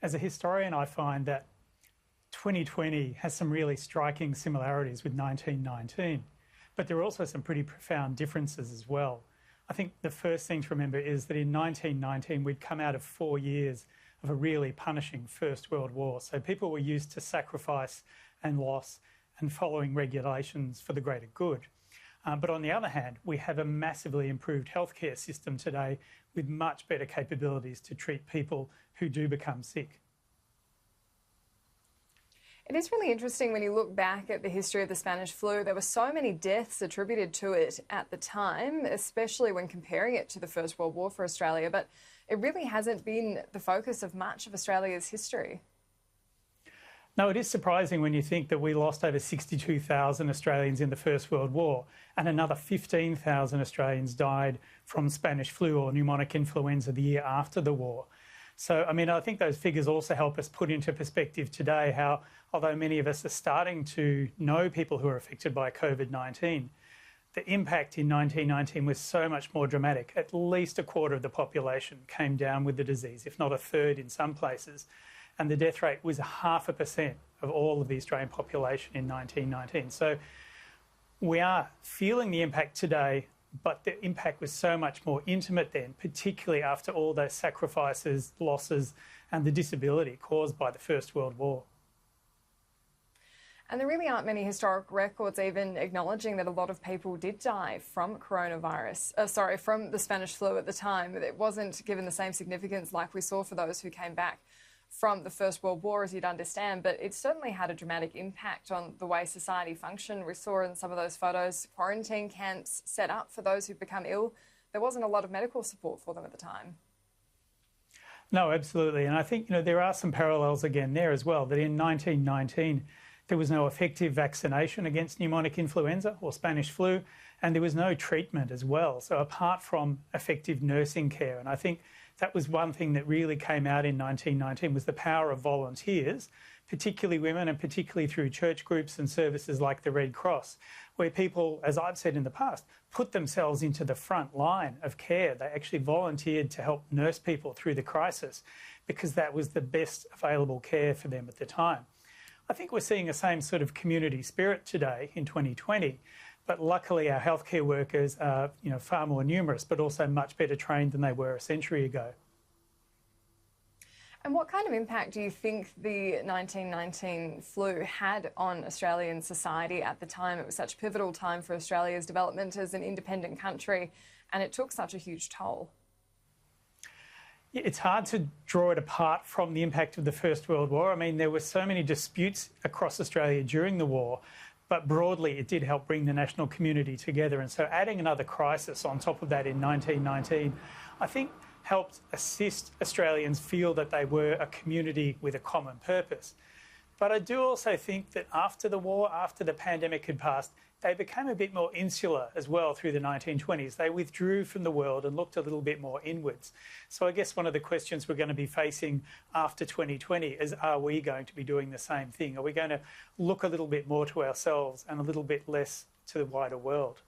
As a historian, I find that 2020 has some really striking similarities with 1919, but there are also some pretty profound differences as well. I think the first thing to remember is that in 1919, we'd come out of 4 years of a really punishing First World War. So people were used to sacrifice and loss and following regulations for the greater good. But on the other hand, we have a massively improved healthcare system today with much better capabilities to treat people who do become sick. It is really interesting when you look back at the history of the Spanish flu. There were so many deaths attributed to it at the time, especially when comparing it to the First World War for Australia, but it really hasn't been the focus of much of Australia's history. No, it is surprising when you think that we lost over 62,000 Australians in the First World War and another 15,000 Australians died from Spanish flu or pneumonic influenza the year after the war. So, I mean, I think those figures also help us put into perspective today how, although many of us are starting to know people who are affected by COVID-19, the impact in 1919 was so much more dramatic. At least a quarter of the population came down with the disease, if not a third in some places. And the death rate was 0.5% of all of the Australian population in 1919. So we are feeling the impact today, but the impact was so much more intimate then, particularly after all those sacrifices, losses, and the disability caused by the First World War. And there really aren't many historic records even acknowledging that a lot of people did die from from the Spanish flu at the time. It wasn't given the same significance like we saw for those who came back from the First World War, as you'd understand, but it certainly had a dramatic impact on the way society functioned. We saw in some of those photos quarantine camps set up for those who'd become ill. There wasn't a lot of medical support for them at the time. No, absolutely. And I think, there are some parallels again there as well, that in 1919, there was no effective vaccination against pneumonic influenza or Spanish flu, and there was no treatment as well. So apart from effective nursing care, and I think that was one thing that really came out in 1919 was the power of volunteers, particularly women and particularly through church groups and services like the Red Cross, where people, as I've said in the past, put themselves into the front line of care. They actually volunteered to help nurse people through the crisis because that was the best available care for them at the time. I think we're seeing the same sort of community spirit today in 2020, but luckily our healthcare workers are far more numerous, but also much better trained than they were a century ago. And what kind of impact do you think the 1919 flu had on Australian society at the time? It was such a pivotal time for Australia's development as an independent country, and it took such a huge toll. It's hard to draw it apart from the impact of the First World War. I mean, there were so many disputes across Australia during the war, but broadly it did help bring the national community together. And so adding another crisis on top of that in 1919, I think helped assist Australians feel that they were a community with a common purpose. But I do also think that after the war, after the pandemic had passed, they became a bit more insular as well through the 1920s. They withdrew from the world and looked a little bit more inwards. So I guess one of the questions we're going to be facing after 2020 is, are we going to be doing the same thing? Are we going to look a little bit more to ourselves and a little bit less to the wider world?